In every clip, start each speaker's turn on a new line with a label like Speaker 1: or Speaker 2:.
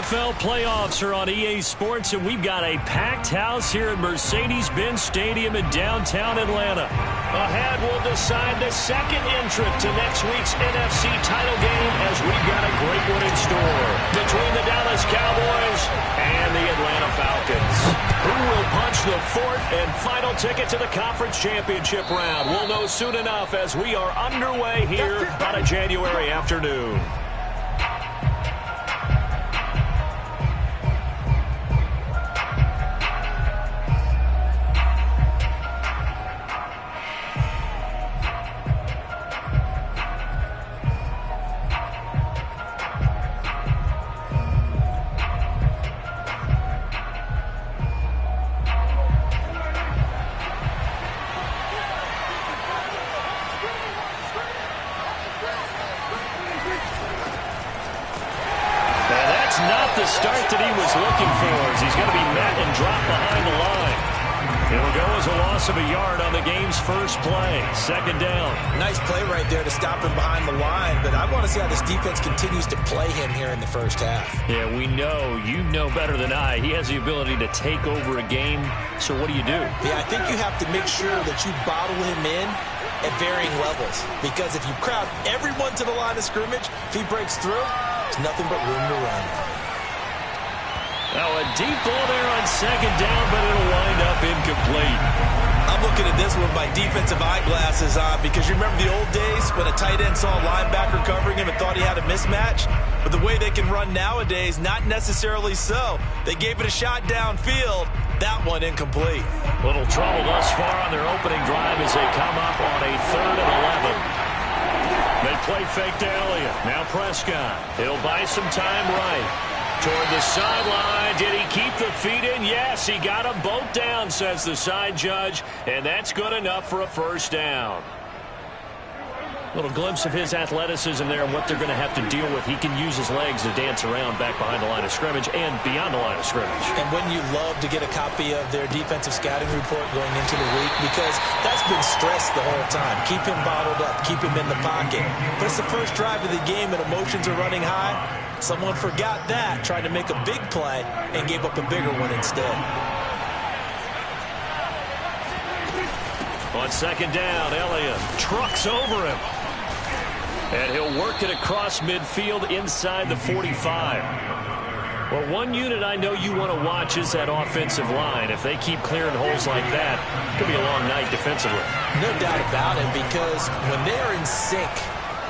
Speaker 1: NFL playoffs are on EA Sports, and we've got a packed house here at Mercedes-Benz Stadium in downtown Atlanta. Ahead, we'll decide the second entrant to next week's NFC title game, as we've got a great one in store between the Dallas Cowboys and the Atlanta Falcons. Who will punch the fourth and final ticket to the conference championship round? We'll know soon enough as we are underway here on a January afternoon. The start that he was looking for as he's going to be met and dropped behind the line. It'll go as a loss of a yard on the game's first play. Second down.
Speaker 2: Nice play right there to stop him behind the line, but I want to see how this defense continues to play him here in the first half.
Speaker 1: Yeah, we know. You know better than I. He has the ability to take over a game, so what do you do?
Speaker 2: Yeah, I think you have to make sure that you bottle him in at varying levels, because if you crowd everyone to the line of scrimmage, if he breaks through, there's nothing but room to run.
Speaker 1: Now a deep ball there on second down, but it'll wind up incomplete.
Speaker 2: I'm looking at this with my defensive eyeglasses on, because you remember the old days when a tight end saw a linebacker covering him and thought he had a mismatch? But the way they can run nowadays, not necessarily so. They gave it a shot downfield. That one incomplete.
Speaker 1: Little trouble thus far on their opening drive as they come up on a 3rd and 11. They play fake to Elliott. Now Prescott. He'll buy some time right. Toward the sideline. Did he keep the feet in? Yes, he got them both down, says the side judge, and that's good enough for a first down. Little glimpse of his athleticism there and what they're going to have to deal with. He can use his legs to dance around back behind the line of scrimmage and beyond the line of scrimmage.
Speaker 2: And wouldn't you love to get a copy of their defensive scouting report going into the week? Because that's been stressed the whole time. Keep him bottled up. Keep him in the pocket. But it's the first drive of the game and emotions are running high. Someone forgot that, tried to make a big play, and gave up a bigger one instead.
Speaker 1: On second down, Elliott trucks over him. And he'll work it across midfield inside the 45. Well, one unit I know you want to watch is that offensive line. If they keep clearing holes like that, it could be a long night defensively.
Speaker 2: No doubt about it, because when they're in sync,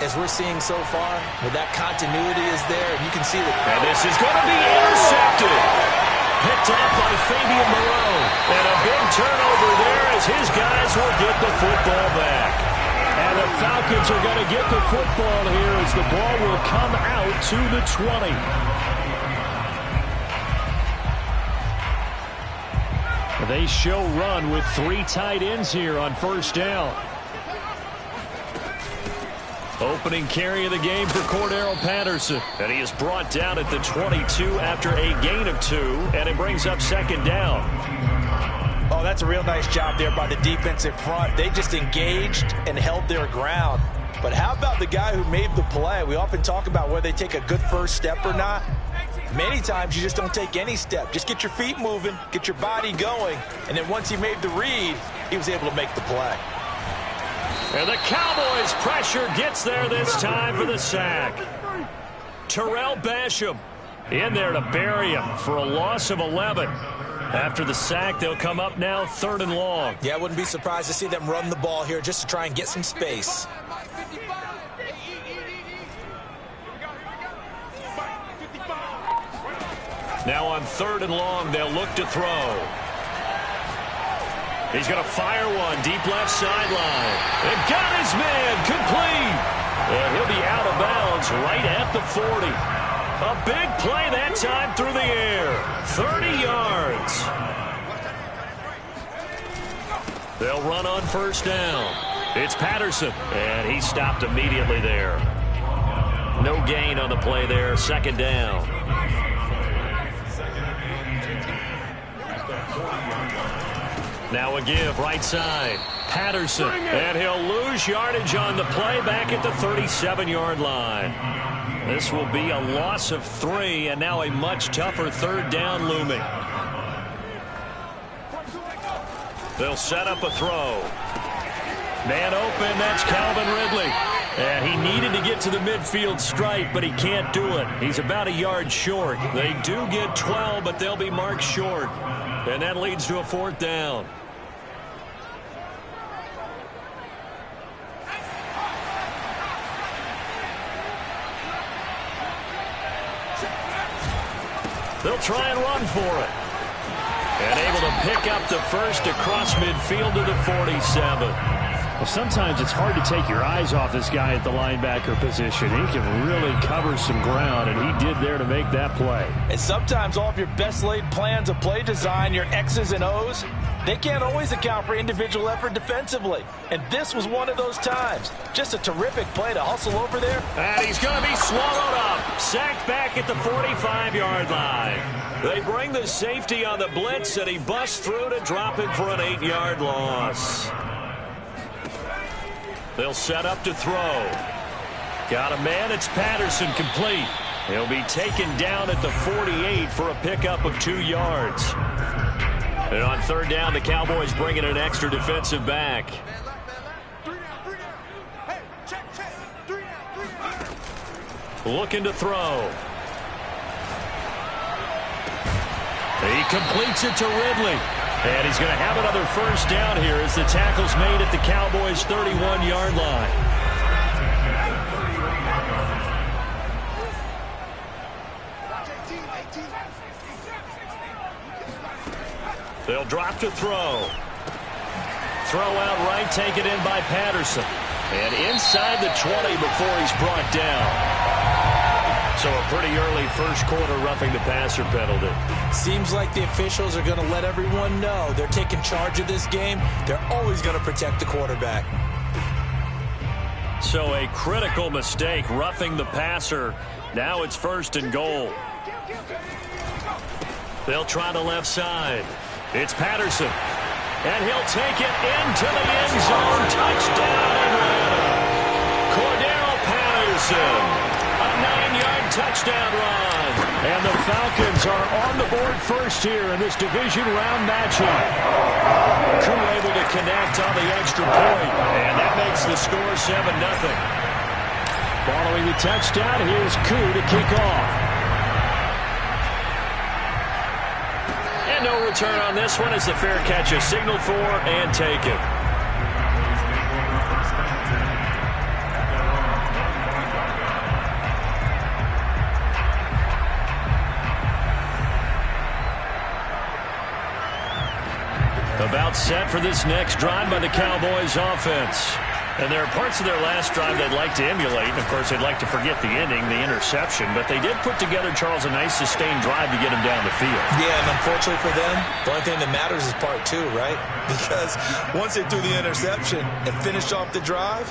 Speaker 2: as we're seeing so far, where that continuity is there, and you can see that.
Speaker 1: And this is going to be intercepted. Picked up by Fabian Moreau. And a big turnover there as his guys will get the football back. And the Falcons are going to get the football here as the ball will come out to the 20. They show run with 3 tight ends here on first down. Opening carry of the game for Cordero Patterson. And he is brought down at the 22 after a gain of 2. And it brings up second down.
Speaker 2: Oh, that's a real nice job there by the defensive front. They just engaged and held their ground. But how about the guy who made the play? We often talk about whether they take a good first step or not. Many times you just don't take any step. Just get your feet moving, get your body going. And then once he made the read, he was able to make the play.
Speaker 1: And the Cowboys' pressure gets there this time for the sack. Terrell Basham in there to bury him for a loss of 11. After the sack, they'll come up now 3rd and long.
Speaker 2: Yeah, I wouldn't be surprised to see them run the ball here just to try and get some space.
Speaker 1: Now on 3rd and long, they'll look to throw. He's going to fire one deep left sideline. And got his man complete. And he'll be out of bounds right at the 40. A big play that time through the air. 30 yards. They'll run on first down. It's Patterson. And he stopped immediately there. No gain on the play there. Second down. Now a give right side. Patterson, and he'll lose yardage on the play back at the 37-yard line. This will be a loss of 3, and now a much tougher third down looming. They'll set up a throw. Man open, that's Calvin Ridley. And he needed to get to the midfield stripe, but he can't do it. He's about a yard short. They do get 12, but they'll be marked short. And that leads to a 4th down. They'll try and run for it. And able to pick up the first across midfield to the 47.
Speaker 3: Well, sometimes it's hard to take your eyes off this guy at the linebacker position. He can really cover some ground, and he did there to make that play.
Speaker 2: And sometimes all of your best laid plans of play design, your X's and O's, they can't always account for individual effort defensively. And this was one of those times. Just a terrific play to hustle over there.
Speaker 1: And he's going to be swallowed up. Sacked back at the 45-yard line. They bring the safety on the blitz, and he busts through to drop it for an 8-yard loss. They'll set up to throw. Got a man. It's Patterson, complete. He'll be taken down at the 48 for a pickup of 2 yards. And on 3rd down, the Cowboys bring in an extra defensive back. Looking to throw. He completes it to Ridley. And he's going to have another 1st down here as the tackle's made at the Cowboys' 31-yard line. They'll drop to throw. Throw out right, taken in by Patterson. And inside the 20 before he's brought down. So a pretty early first quarter roughing the passer penalty.
Speaker 2: Seems like the officials are going to let everyone know they're taking charge of this game. They're always going to protect the quarterback.
Speaker 1: So a critical mistake roughing the passer. Now it's 1st and goal. They'll try the left side. It's Patterson. And he'll take it into the end zone. Touchdown, Atlanta. Cordero Patterson. A 9-yard touchdown run. And the Falcons are on the board first here in this division round matchup. Koo able to connect on the extra point. And that makes the score 7-0.
Speaker 3: Following the touchdown, here's Koo to kick off.
Speaker 1: And no return on this one as the fair catch is signaled for and taken. About set for this next drive by the Cowboys offense. And there are parts of their last drive they'd like to emulate. And of course, they'd like to forget the ending, the interception. But they did put together, Charles, a nice sustained drive to get him down the field.
Speaker 2: Yeah, and unfortunately for them, the only thing that matters is part 2, right? Because once they threw the interception and finished off the drive,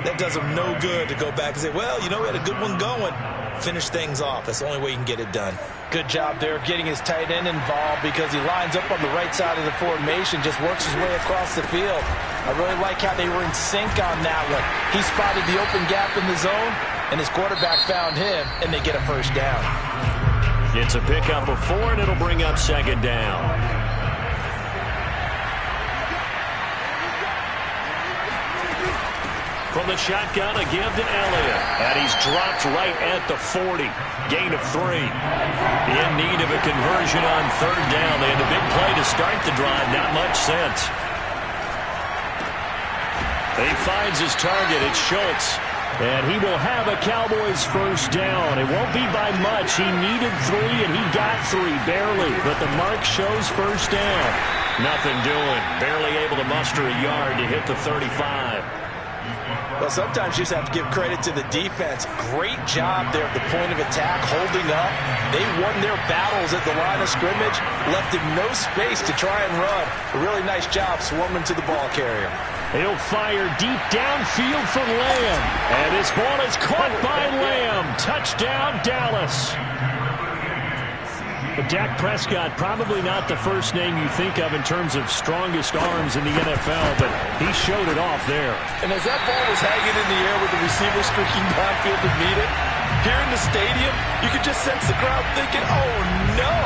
Speaker 2: that does them no good to go back and say, well, you know, we had a good one going. Finish things off. That's the only way you can get it done. Good job there of getting his tight end involved because he lines up on the right side of the formation, just works his way across the field. I really like how they were in sync on that one. He spotted the open gap in the zone, and his quarterback found him, and they get a 1st down.
Speaker 1: It's a pickup of 4, and it'll bring up 2nd down. From the shotgun, a give to Elliott. And he's dropped right at the 40. Gain of 3. In need of a conversion on 3rd down. They had a big play to start the drive. Not much sense. He finds his target. It's Schultz.
Speaker 3: And he will have a Cowboys 1st down. It won't be by much. He needed 3, and he got 3, barely. But the mark shows 1st down.
Speaker 1: Nothing doing. Barely able to muster a yard to hit the 35.
Speaker 2: Well, sometimes you just have to give credit to the defense. Great job there at the point of attack, holding up. They won their battles at the line of scrimmage, left him no space to try and run. A really nice job swarming to the ball carrier.
Speaker 3: He'll fire deep downfield for Lamb. And this ball is caught by Lamb. Touchdown, Dallas. But Dak Prescott, probably not the first name you think of in terms of strongest arms in the NFL, but he showed it off there.
Speaker 2: And as that ball was hanging in the air with the receiver streaking downfield to meet it, here in the stadium, you could just sense the crowd thinking, oh no!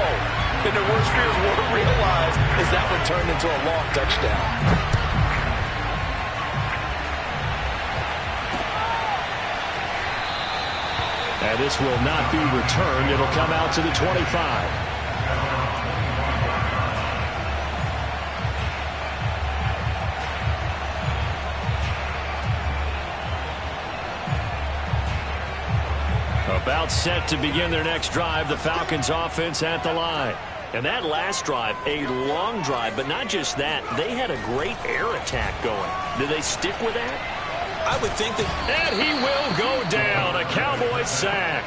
Speaker 2: And their worst fears were realized as that one turned into a long touchdown.
Speaker 3: And this will not be returned. It'll come out to the 25. About set to begin their next drive, the Falcons offense at the line.
Speaker 1: And that last drive, a long drive, but not just that. They had a great air attack going. Do they stick with that?
Speaker 2: I would think that...
Speaker 1: And he will go down. A Cowboys sack.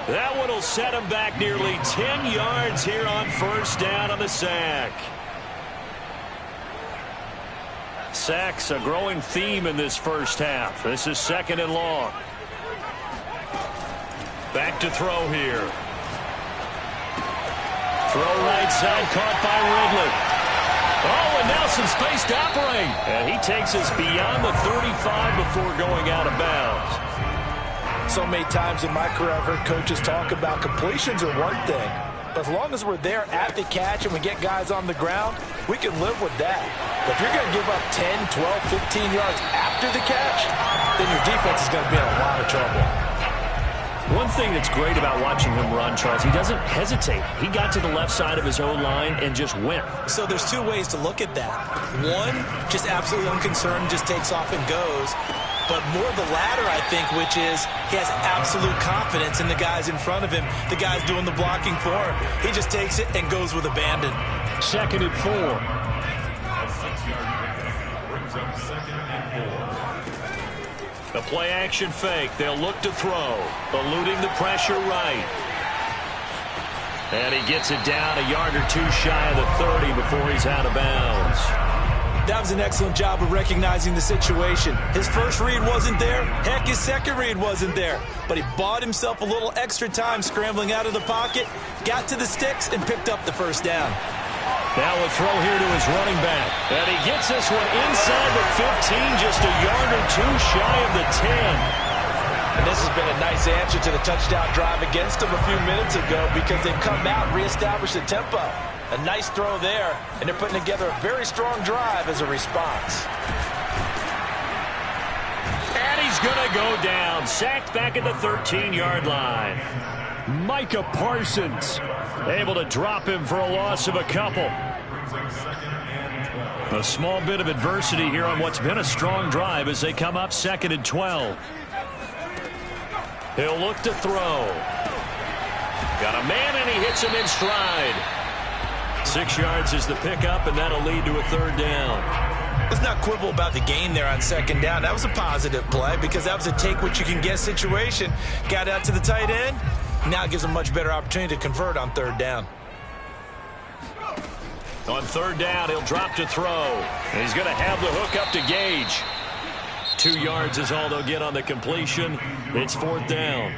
Speaker 1: That one will set him back nearly 10 yards here on first down on the sack. Sacks a growing theme in this first half. This is second and long. Back to throw here. Throw right side, caught by Ridley. Oh, and now some space to operate. And he takes us beyond the 35 before going out of bounds.
Speaker 2: So many times in my career I've heard coaches talk about completions are one thing. But as long as we're there at the catch and we get guys on the ground, we can live with that. But if you're going to give up 10, 12, 15 yards after the catch, then your defense is going to be in a lot of trouble.
Speaker 3: One thing that's great about watching him run, Charles, he doesn't hesitate. He got to the left side of his own line and just went.
Speaker 4: So there's two ways to look at that. One, just absolutely unconcerned, just takes off and goes. But more the latter, I think, which is he has absolute confidence in the guys in front of him, the guys doing the blocking for him. He just takes it and goes with abandon.
Speaker 3: Second and 4.
Speaker 1: The play action fake. They'll look to throw. Eluding the pressure right. And he gets it down a yard or two shy of the 30 before he's out of bounds.
Speaker 4: That was an excellent job of recognizing the situation. His first read wasn't there. Heck, his second read wasn't there. But he bought himself a little extra time scrambling out of the pocket, got to the sticks, and picked up the first down.
Speaker 1: Now a throw here to his running back. And he gets this one inside the 15, just a yard or two shy of the 10.
Speaker 2: And this has been a nice answer to the touchdown drive against them a few minutes ago because they've come out and reestablished the tempo. A nice throw there, and they're putting together a very strong drive as a response.
Speaker 1: And he's going to go down. Sacked back at the 13-yard line.
Speaker 3: Micah Parsons able to drop him for a loss of a couple. A small bit of adversity here on what's been a strong drive as they come up second and 12.
Speaker 1: He'll look to throw. Got a man, and he hits him in stride. 6 yards is the pickup, and that'll lead to a third down.
Speaker 4: Let's not quibble about the gain there on second down. That was a positive play because that was a take-what-you-can-get situation. Got out to the tight end. Now it gives him a much better opportunity to convert on third down.
Speaker 1: On third down, he'll drop to throw. And he's going to have the hook up to Gage. 2 yards is all they'll get on the completion. It's fourth down.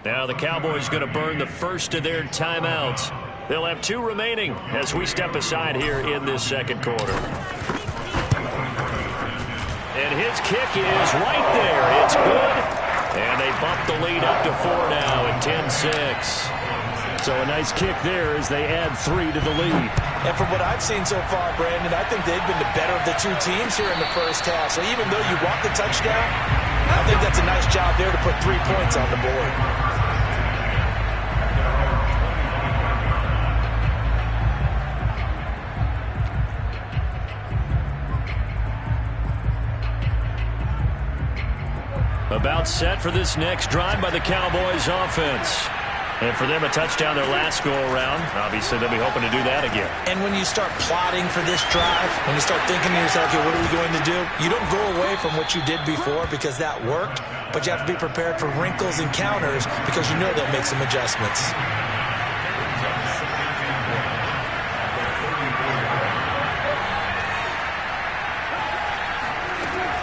Speaker 1: Now the Cowboys going to burn the first of their timeouts. They'll have 2 remaining as we step aside here in this second quarter. And his kick is right there. It's good. And they bump the lead up to 4 now at 10-6.
Speaker 3: So a nice kick there as they add 3 to the lead.
Speaker 2: And from what I've seen so far, Brandon, I think they've been the better of the 2 teams here in the first half. So even though you want the touchdown, I think that's a nice job there to put 3 points on the board.
Speaker 1: About set for this next drive by the Cowboys offense. And for them, a touchdown their last go-around. Obviously, they'll be hoping to do that again.
Speaker 4: And when you start plotting for this drive, when you start thinking to yourself, okay, what are we going to do? You don't go away from what you did before because that worked, but you have to be prepared for wrinkles and counters because you know they'll make some adjustments.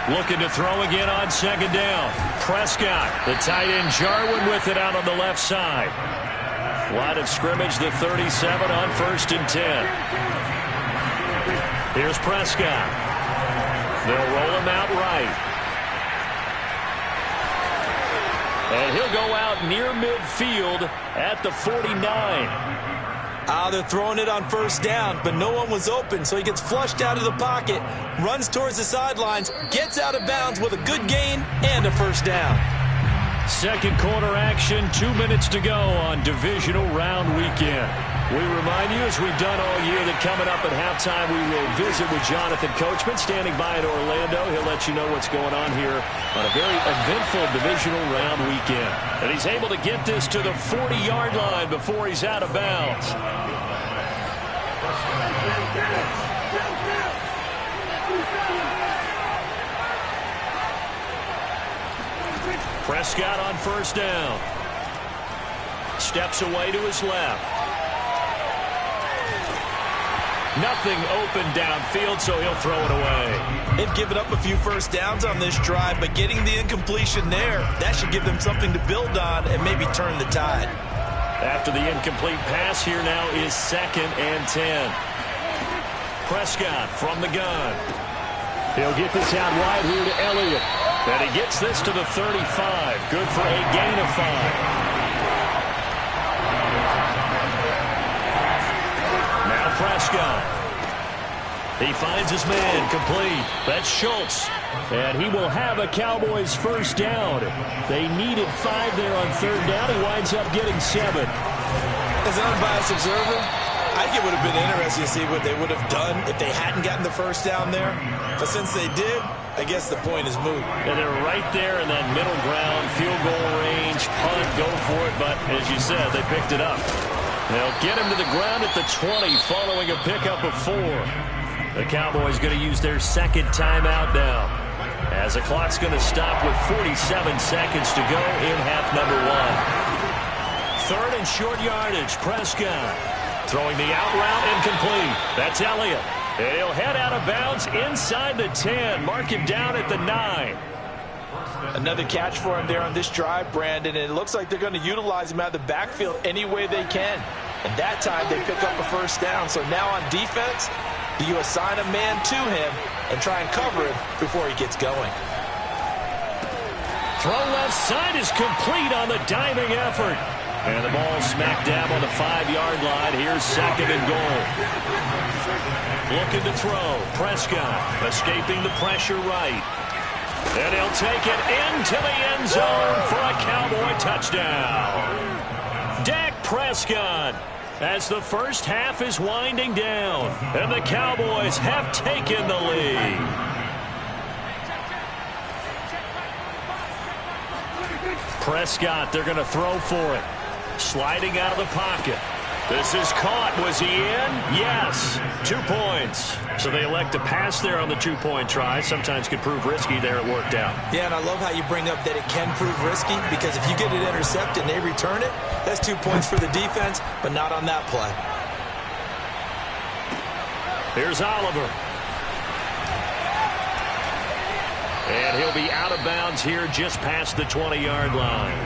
Speaker 1: Looking to throw again on second down. Prescott, the tight end Jarwin with it out on the left side.
Speaker 3: Line of scrimmage, the 37 on 1st and 10. Here's Prescott. They'll roll him out right. And he'll go out near midfield at the 49.
Speaker 4: They're throwing it on 1st down, but no one was open, so he gets flushed out of the pocket, runs towards the sidelines, gets out of bounds with a good gain and a 1st down.
Speaker 3: Second quarter action, 2 minutes to go on divisional round weekend. We remind you, as we've done all year, that coming up at halftime we will visit with Jonathan Coachman standing by in Orlando. He'll let you know what's going on here on a very eventful divisional round weekend. And he's able to get this to the 40-yard line before he's out of bounds. Prescott on 1st down. Steps away to his left. Nothing open downfield, so he'll throw it away.
Speaker 4: They've given up a few 1st downs on this drive, but getting the incompletion there, that should give them something to build on and maybe turn the tide.
Speaker 3: After the incomplete pass, here now is 2nd and 10. Prescott from the gun. He'll get this out wide here to Elliott. And he gets this to the 35. Good for a gain of 5. Prescott. He finds his man complete. That's Schultz. And he will have a Cowboys 1st down. They needed 5 there on 3rd down. He winds up getting 7.
Speaker 4: As an unbiased observer, I think it would have been interesting to see what they would have done if they hadn't gotten the 1st down there. But since they did, I guess the point is moot.
Speaker 3: And they're right there in that middle ground, field goal range, punt, go for it. But as you said, they picked it up. They'll get him to the ground at the 20 following a pickup of 4. The Cowboys going to use their 2nd timeout now, as the clock's going to stop with 47 seconds to go in half number 1. 3rd and short yardage. Prescott throwing the out route incomplete. That's Elliott. And he'll head out of bounds inside the 10. Mark him down at the 9.
Speaker 2: Another catch for him there on this drive, Brandon, and it looks like they're going to utilize him out of the backfield any way they can. And that time they pick up a 1st down. So now on defense, do you assign a man to him and try and cover him before he gets going?
Speaker 3: Throw left side is complete on the diving effort. And the ball smack dab on the 5-yard line. Here's 2nd and goal. Looking to throw. Prescott escaping the pressure right. And he'll take it into the end zone for a Cowboy touchdown. Dak Prescott, as the first half is winding down, and the Cowboys have taken the lead. Prescott, they're going to throw for it. Sliding out of the pocket. This is caught. Was he in? Yes. 2 points. So they elect to pass there on the 2-point try. Sometimes could prove risky. There it worked out.
Speaker 4: Yeah, and I love how you bring up that it can prove risky, because if you get it intercepted and they return it, that's 2 points for the defense, but not on that play.
Speaker 3: Here's Oliver. And he'll be out of bounds here just past the 20-yard line.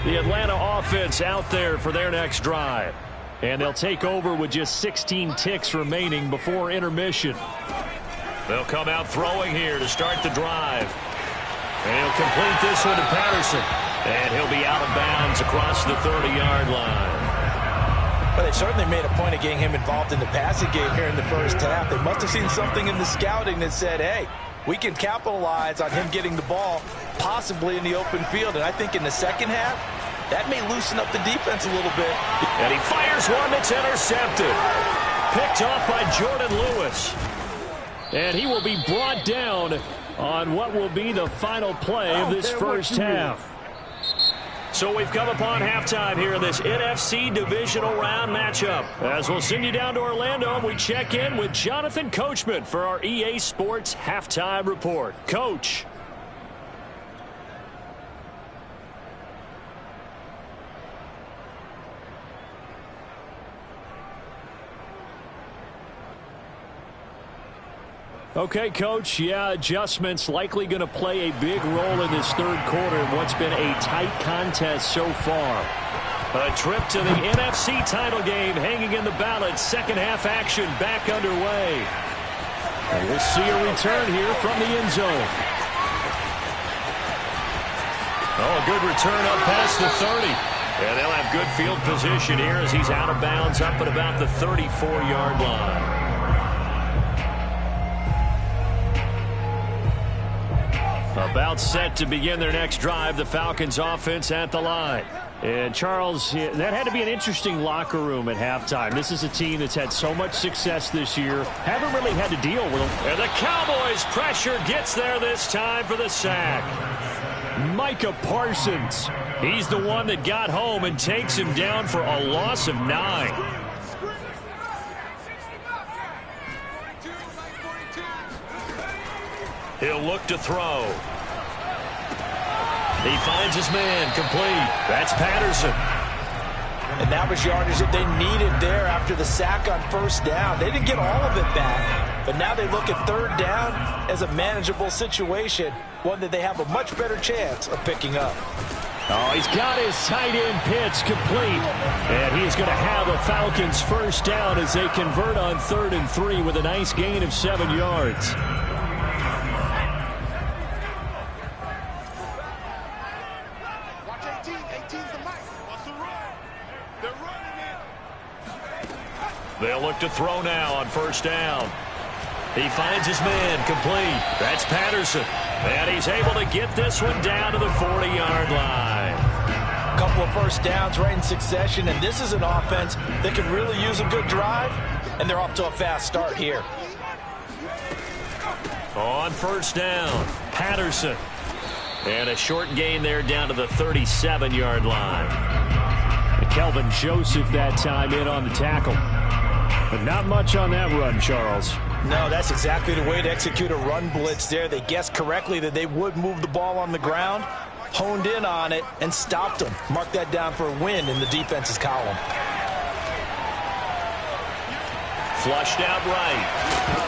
Speaker 3: The Atlanta offense out there for their next drive. And they'll take over with just 16 ticks remaining before intermission. They'll come out throwing here to start the drive. And he'll complete this one to Patterson. And he'll be out of bounds across the 30-yard line.
Speaker 2: But they certainly made a point of getting him involved in the passing game here in the first half. They must have seen something in the scouting that said, hey, we can capitalize on him getting the ball possibly in the open field. And I think in the second half, that may loosen up the defense a little bit.
Speaker 3: And he fires one that's intercepted. Picked off by Jordan Lewis. And he will be brought down on what will be the final play of this first half. So we've come upon halftime here in this NFC divisional round matchup. As we'll send you down to Orlando, we check in with Jonathan Coachman for our EA Sports Halftime Report. Coach. Okay, Coach, yeah, adjustments likely going to play a big role in this third quarter in what's been a tight contest so far. A trip to the NFC title game hanging in the balance. Second half action back underway. And we'll see a return here from the end zone. Oh, a good return up past the 30. And they'll have good field position here as he's out of bounds up at about the 34-yard line. About set to begin their next drive, the Falcons offense at the line. And Charles, that had to be an interesting locker room at halftime. This is a team that's had so much success this year. Haven't really had to deal with them. And the Cowboys' pressure gets there this time for the sack. Micah Parsons. He's the one that got home and takes him down for a loss of 9. He'll look to throw. He finds his man complete. That's Patterson.
Speaker 2: And that was yardage that they needed there after the sack on first down. They didn't get all of it back, but now they look at third down as a manageable situation, one that they have a much better chance of picking up.
Speaker 3: Oh, he's got his tight end pitch complete. And he's going to have a Falcons first down as they convert on 3rd and 3 with a nice gain of 7 yards. They'll look to throw now on first down. He finds his man complete. That's Patterson. And he's able to get this one down to the 40-yard line.
Speaker 2: A couple of first downs right in succession, and this is an offense that can really use a good drive, and they're off to a fast start here.
Speaker 3: On first down, Patterson. And a short gain there down to the 37-yard line. Kelvin Joseph that time in on the tackle. But not much on that run, Charles.
Speaker 2: No, that's exactly the way to execute a run blitz there. They guessed correctly that they would move the ball on the ground, honed in on it, and stopped them. Mark that down for a win in the defense's column.
Speaker 3: Flushed out right.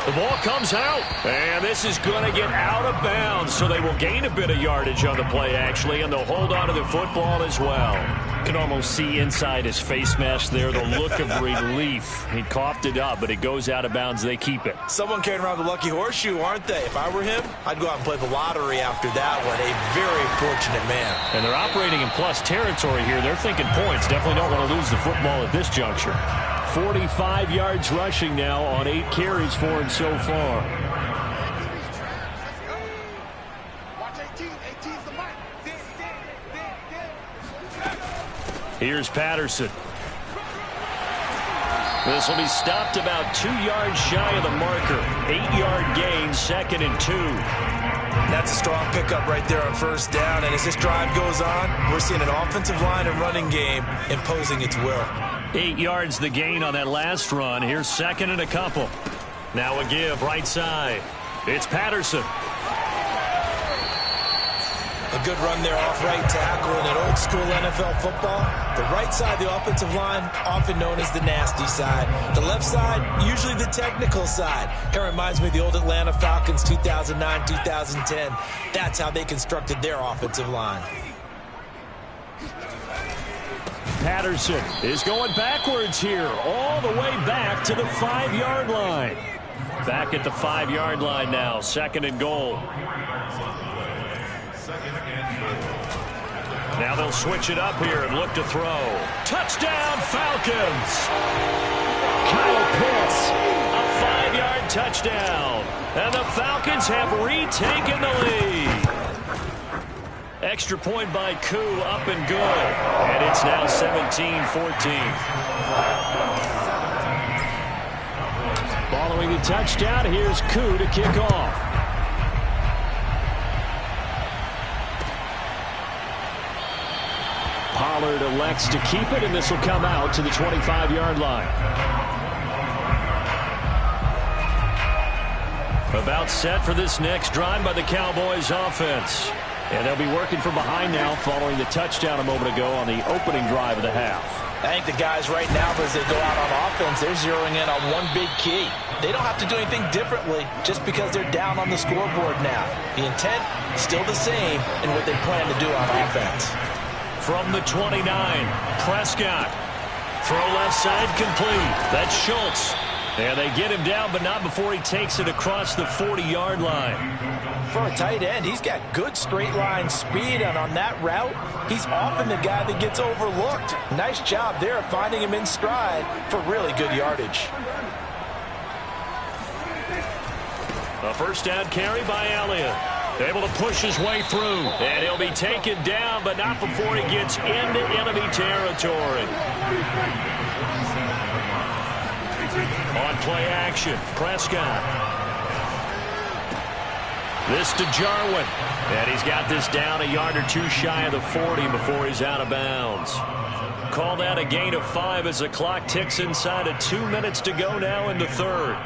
Speaker 3: The ball comes out. And this is going to get out of bounds, so they will gain a bit of yardage on the play, actually, and they'll hold on to the football as well. You can almost see inside his face mask there the look of relief. He coughed it up, but it goes out of bounds. They keep it.
Speaker 2: Someone carrying around the lucky horseshoe, aren't they? If I were him, I'd go out and play the lottery after that one. A very fortunate man.
Speaker 3: And they're operating in plus territory here. They're thinking points. Definitely don't want to lose the football at this juncture. 45 yards rushing now on 8 carries for him so far. Here's Patterson. This will be stopped about 2 yards shy of the marker. 8-yard gain, 2nd and 2.
Speaker 2: That's a strong pickup right there on first down. And as this drive goes on, we're seeing an offensive line and running game imposing its will.
Speaker 3: 8 yards the gain on that last run. Here's 2nd and a couple. Now a give right side. It's Patterson.
Speaker 2: A good run there off right tackle in an old school NFL football. The right side, the offensive line, often known as the nasty side. The left side, usually the technical side. Kind of reminds me of the old Atlanta Falcons 2009-2010. That's how they constructed their offensive line.
Speaker 3: Patterson is going backwards here, all the way back to the 5-yard line. Back at the 5-yard line now, 2nd and goal. Now they'll switch it up here and look to throw. Touchdown, Falcons! Kyle Pitts, a 5-yard touchdown. And the Falcons have retaken the lead. Extra point by Koo, up and good. And it's now 17-14. Following the touchdown, here's Koo to kick off. Pollard elects to keep it, and this will come out to the 25-yard line. About set for this next drive by the Cowboys offense. And they'll be working from behind now following the touchdown a moment ago on the opening drive of the half.
Speaker 2: I think the guys right now, as they go out on offense, they're zeroing in on one big key. They don't have to do anything differently just because they're down on the scoreboard now. The intent, still the same in what they plan to do on offense.
Speaker 1: From the 29, Prescott. Throw left side complete. That's Schultz. And they get him down, but not before he takes it across the 40-yard line.
Speaker 2: For a tight end, he's got good straight line speed, and on that route, he's often the guy that gets overlooked. Nice job there of finding him in stride for really good yardage.
Speaker 1: A first down carry by Elliott. Able to push his way through, and he'll be taken down, but not before he gets into enemy territory. On play action, Prescott. This to Jarwin, and he's got this down a yard or two shy of the 40 before he's out of bounds. Call that a gain of 5 as the clock ticks inside of 2 minutes to go now in the third.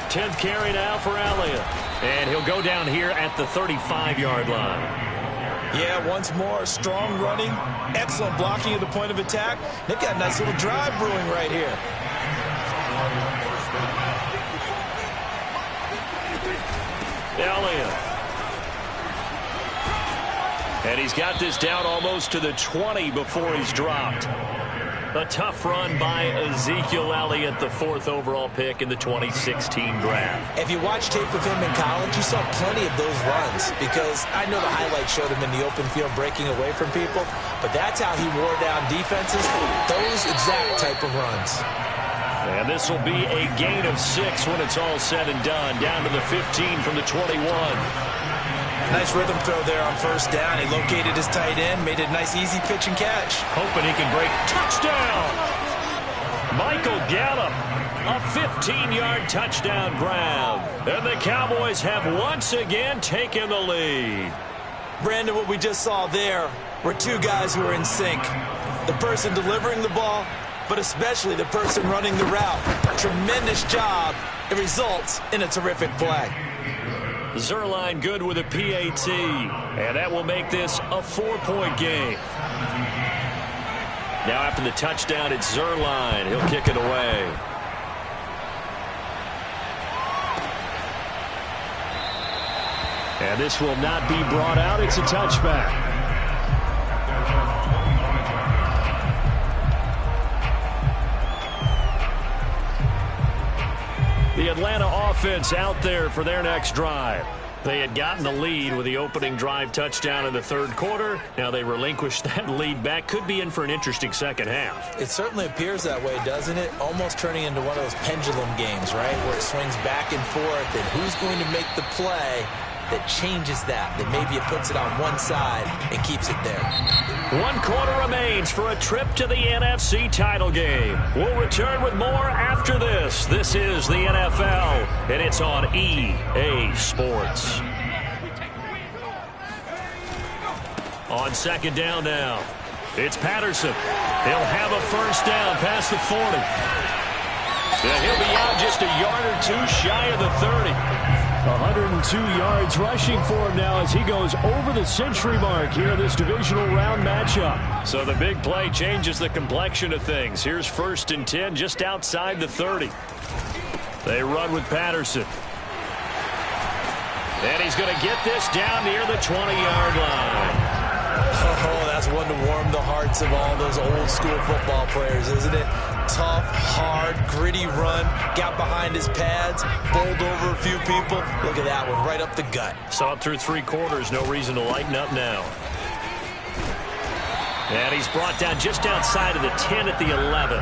Speaker 1: Tenth carry now for Elliott, and he'll go down here at the 35-yard line.
Speaker 2: Yeah, once more, strong running, excellent blocking at the point of attack. They've got a nice little drive brewing right here.
Speaker 1: Elliott. And he's got this down almost to the 20 before he's dropped. A tough run by Ezekiel Elliott, the 4th overall pick in the 2016 draft.
Speaker 2: If you watch tape of him in college, you saw plenty of those runs because I know the highlights showed him in the open field breaking away from people, but that's how he wore down defenses, those exact type of runs.
Speaker 1: And this will be a gain of 6 when it's all said and done, down to the 15 from the 21.
Speaker 2: Nice rhythm throw there on first down. He located his tight end, made it a nice easy pitch and catch.
Speaker 1: Hoping he can break. Touchdown! Michael Gallup, a 15-yard touchdown grab. And the Cowboys have once again taken the lead.
Speaker 2: Brandon, what we just saw there were two guys who are in sync. The person delivering the ball, but especially the person running the route. Tremendous job. It results in a terrific play.
Speaker 1: Zerline good with a PAT, and that will make this a 4-point game. Now after the touchdown, it's Zerline. He'll kick it away. And this will not be brought out. It's a touchback. The Atlanta offense out there for their next drive. They had gotten the lead with the opening drive touchdown in the third quarter. Now they relinquished that lead back. Could be in for an interesting second half.
Speaker 2: It certainly appears that way, doesn't it? Almost turning into one of those pendulum games, right? Where it swings back and forth, and who's going to make the play that changes that maybe it puts it on one side and keeps it there.
Speaker 1: 1 quarter remains for a trip to the NFC title game. We'll return with more after this. This is the NFL, and it's on EA Sports. On second down now, it's Patterson. He'll have a first down past the 40. And he'll be out just a yard or two shy of the 30. 102 yards rushing for him now as he goes over the century mark here in this divisional round matchup. So the big play changes the complexion of things. Here's 1st and 10 just outside the 30. They run with Patterson. And he's going to get this down near the 20-yard line.
Speaker 2: Oh, that's one to warm the hearts of all those old school football players, isn't it? Tough, hard, gritty run, got behind his pads, bowled over a few people. Look at that one, right up the gut.
Speaker 1: Saw it through 3 quarters, no reason to lighten up now. And he's brought down just outside of the 10 at the 11.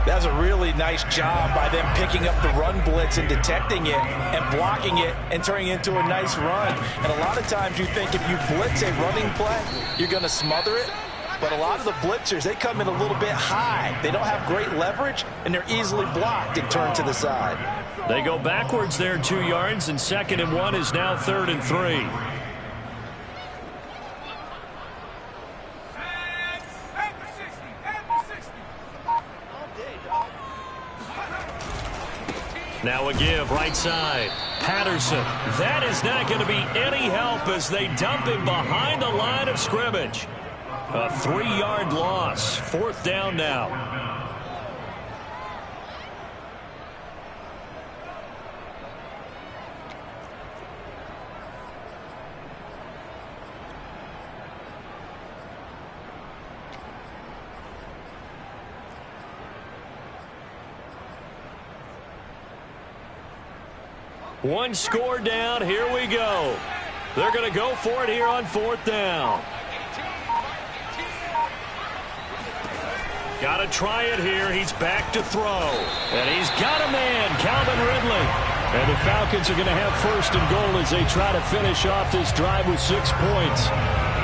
Speaker 2: That was a really nice job by them picking up the run blitz and detecting it and blocking it and turning it into a nice run. And a lot of times you think if you blitz a running play, you're going to smother it. But a lot of the blitzers, they come in a little bit high. They don't have great leverage, and they're easily blocked and turned to the side.
Speaker 1: They go backwards there 2 yards, and 2nd and 1 is now 3rd and 3. Now a give right side. Patterson. That is not going to be any help as they dump him behind the line of scrimmage. A 3-yard loss. 4th down now. One score down. Here we go. They're going to go for it here on 4th down. Got to try it here. He's back to throw. And he's got a man, Calvin Ridley. And the Falcons are going to have 1st and goal as they try to finish off this drive with 6 points.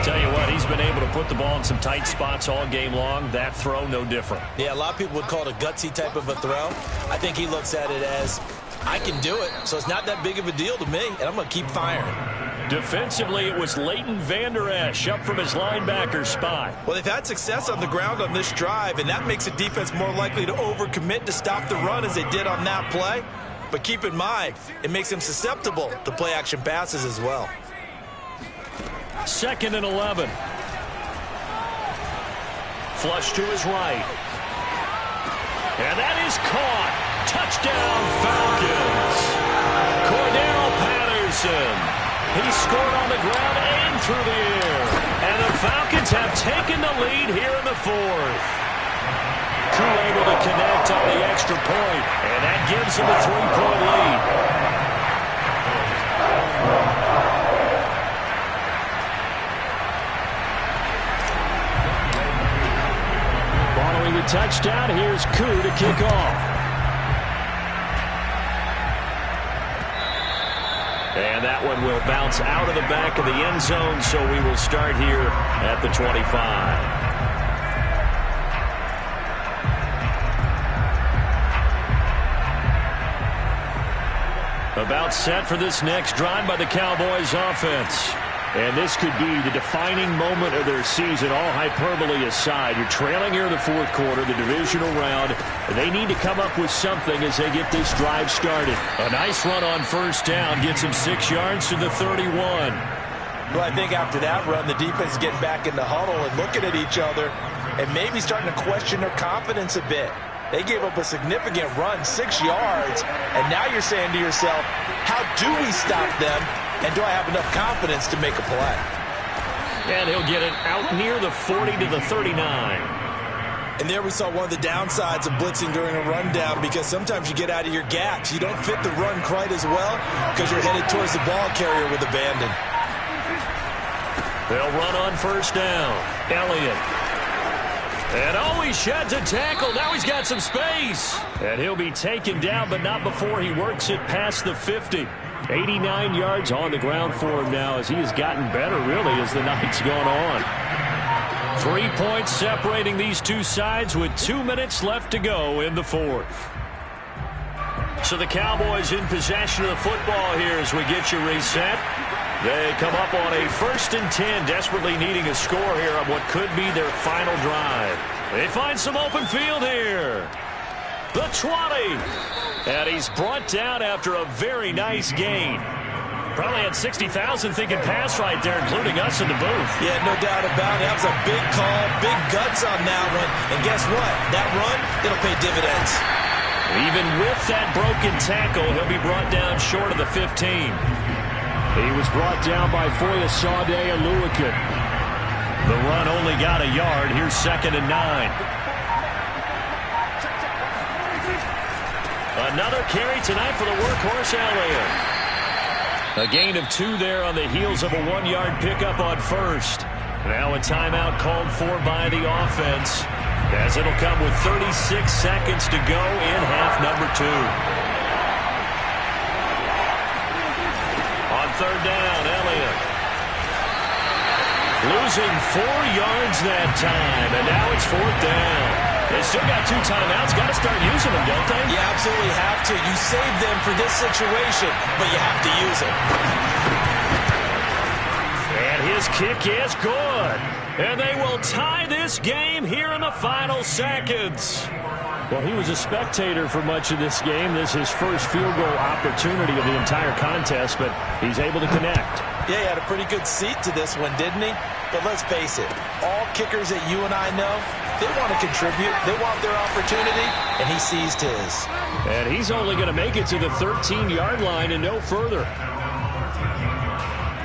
Speaker 1: Tell you what, he's been able to put the ball in some tight spots all game long. That throw, no different.
Speaker 4: Yeah, a lot of people would call it a gutsy type of a throw. I think he looks at it as, I can do it, so it's not that big of a deal to me, and I'm going to keep firing.
Speaker 1: Defensively, it was Leighton Vander Esch up from his linebacker spot.
Speaker 2: Well, they've had success on the ground on this drive, and that makes the defense more likely to overcommit to stop the run as they did on that play. But keep in mind, it makes them susceptible to play-action passes as well.
Speaker 1: 2nd and 11. Flush to his right. And that is caught. Touchdown, Falcons. Cordell Patterson. He scored on the ground and through the air. And the Falcons have taken the lead here in the 4th. Crew able to connect on the extra point, and that gives them a 3-point lead. Following the touchdown, here's Koo to kick off. And that one will bounce out of the back of the end zone, so we will start here at the 25. About set for this next drive by the Cowboys offense. And this could be the defining moment of their season, all hyperbole aside. You're trailing here in the 4th quarter, the divisional round. They need to come up with something as they get this drive started. A nice run on 1st down gets them 6 yards to the 31.
Speaker 2: Well, I think after that run, the defense is getting back in the huddle and looking at each other and maybe starting to question their confidence a bit. They gave up a significant run, 6 yards, and now you're saying to yourself, how do we stop them, and do I have enough confidence to make a play?
Speaker 1: And he'll get it out near the 40 to the 39.
Speaker 4: And there we saw one of the downsides of blitzing during a rundown, because sometimes you get out of your gaps. You don't fit the run quite as well because you're headed towards the ball carrier with abandon.
Speaker 1: They'll run on 1st down. Elliott. And he sheds a tackle. Now he's got some space. And he'll be taken down, but not before he works it past the 50. 89 yards on the ground for him now as he has gotten better, really, as the night's gone on. 3 points separating these two sides with 2 minutes left to go in the 4th. So the Cowboys in possession of the football here as we get you reset. They come up on a 1st and 10, desperately needing a score here on what could be their final drive. They find some open field here. The 20. And he's brought down after a very nice gain. Probably had 60,000 thinking pass right there, including us in the booth.
Speaker 4: Yeah, no doubt about it. That was a big call, big guts on that one. And guess what? That run, it'll pay dividends.
Speaker 1: Even with that broken tackle, he'll be brought down short of the 15. He was brought down by Foyesade Aluakin. The run only got a yard. Here's 2nd and 9. Another carry tonight for the workhorse Elliott. A gain of 2 there on the heels of a 1-yard pickup on 1st. Now a timeout called for by the offense, as it'll come with 36 seconds to go in half number 2. On 3rd down, Elliott. Losing 4 yards that time, and now it's 4th down. They still got 2 timeouts. Got to start using them, don't they?
Speaker 4: You absolutely have to. You save them for this situation, but you have to use them.
Speaker 1: And his kick is good. And they will tie this game here in the final seconds.
Speaker 3: Well, he was a spectator for much of this game. This is his first field goal opportunity of the entire contest, but he's able to connect.
Speaker 2: Yeah, he had a pretty good seat to this one, didn't he? But let's face it, all kickers that you and I know, they want to contribute. They want their opportunity, and he seized his.
Speaker 3: And he's only going to make it to the 13-yard line and no further.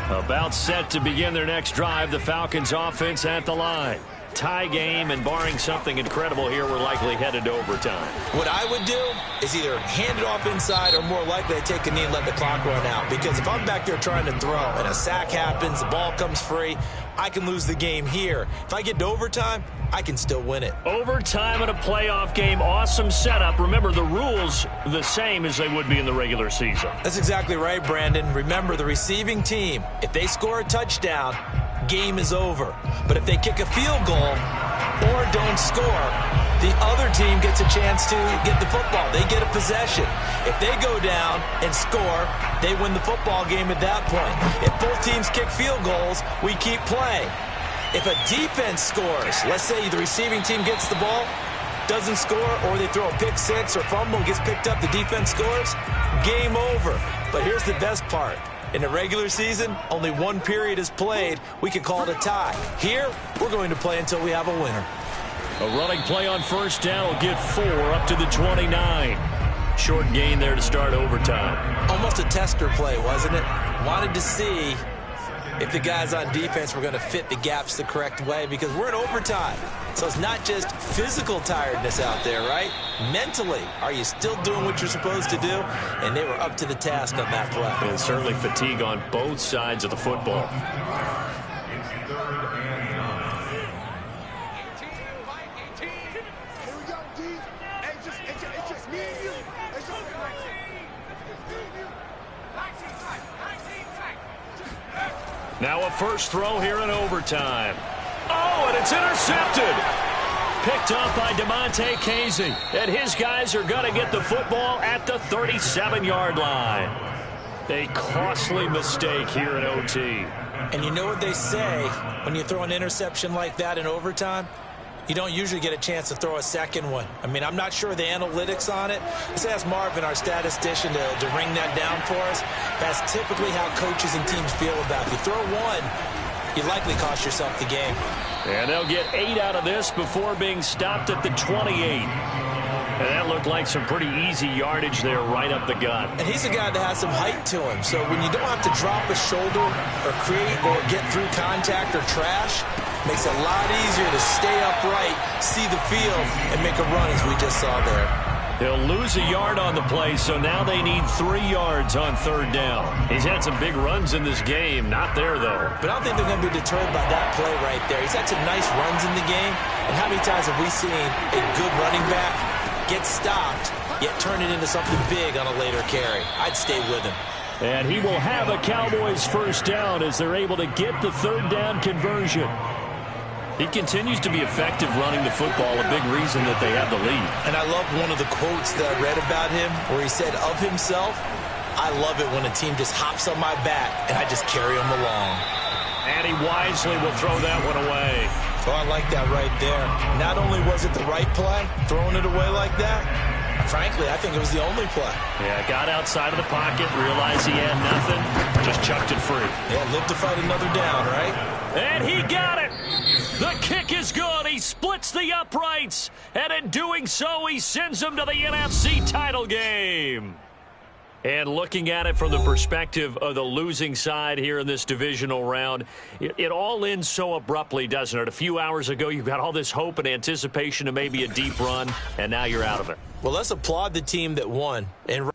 Speaker 3: About set to begin their next drive, the Falcons offense at the line. Tie game, and barring something incredible here, we're likely headed to overtime.
Speaker 2: What I would do is either hand it off inside or more likely to take a knee and let the clock run out. Because if I'm back there trying to throw and a sack happens, the ball comes free, I can lose the game here. If I get to overtime, I can still win it.
Speaker 3: Overtime in a playoff game, awesome setup. Remember, the rules the same as they would be in the regular season.
Speaker 2: That's exactly right, Brandon. Remember, the receiving team, if they score a touchdown, game is over. But if they kick a field goal or don't score, the other team gets a chance to get the football. They get a possession. If they go down and score, they win the football game at that point. If both teams kick field goals, we keep playing. If a defense scores, let's say the receiving team gets the ball, doesn't score, or they throw a pick six or fumble, gets picked up, the defense scores, game over. But here's the best part. In the regular season, only one period is played. We can call it a tie. Here, we're going to play until we have a winner.
Speaker 3: A running play on first down will get 4 up to the 29. Short gain there to start overtime.
Speaker 2: Almost a tester play, wasn't it? Wanted to see if the guys on defense were going to fit the gaps the correct way, because we're in overtime. So it's not just physical tiredness out there, right? Mentally, are you still doing what you're supposed to do? And they were up to the task on that play.
Speaker 3: And certainly fatigue on both sides of the football. Now a first throw here in overtime. Oh, and it's intercepted. Picked up by DeMonte Casey. And his guys are going to get the football at the 37-yard line. A costly mistake here in OT.
Speaker 2: And you know what they say when you throw an interception like that in overtime? You don't usually get a chance to throw a second one. I mean, I'm not sure of the analytics on it. Let's ask Marvin, our statistician, to ring that down for us. That's typically how coaches and teams feel about it. If you throw one, you likely cost yourself the game.
Speaker 3: And they'll get 8 out of this before being stopped at the 28. And that looked like some pretty easy yardage there right up the gut.
Speaker 2: And he's a guy that has some height to him. So when you don't have to drop a shoulder or create or get through contact or trash, makes it a lot easier to stay upright, see the field, and make a run as we just saw there.
Speaker 3: They'll lose a yard on the play, so now they need 3 yards on third down. He's had some big runs in this game. Not there, though.
Speaker 2: But I don't think they're going to be deterred by that play right there. He's had some nice runs in the game. And how many times have we seen a good running back get stopped, yet turn it into something big on a later carry? I'd stay with him.
Speaker 3: And he will have a Cowboys first down as they're able to get the third down conversion. He continues to be effective running the football, a big reason that they have the lead.
Speaker 2: And I love one of the quotes that I read about him where he said of himself, I love it when a team just hops on my back and I just carry them along.
Speaker 3: And he wisely will throw that one away.
Speaker 2: Oh, I like that right there. Not only was it the right play, throwing it away like that, frankly, I think it was the only play.
Speaker 3: Yeah, got outside of the pocket, realized he had nothing, just chucked it free.
Speaker 2: Yeah, live to fight another down, right?
Speaker 3: And he got it. The kick is good. He splits the uprights. And in doing so, he sends them to the NFC title game. And looking at it from the perspective of the losing side here in this divisional round, it all ends so abruptly, doesn't it? A few hours ago, you got all this hope and anticipation of maybe a deep run, and now you're out of it.
Speaker 2: Well, let's applaud the team that won. And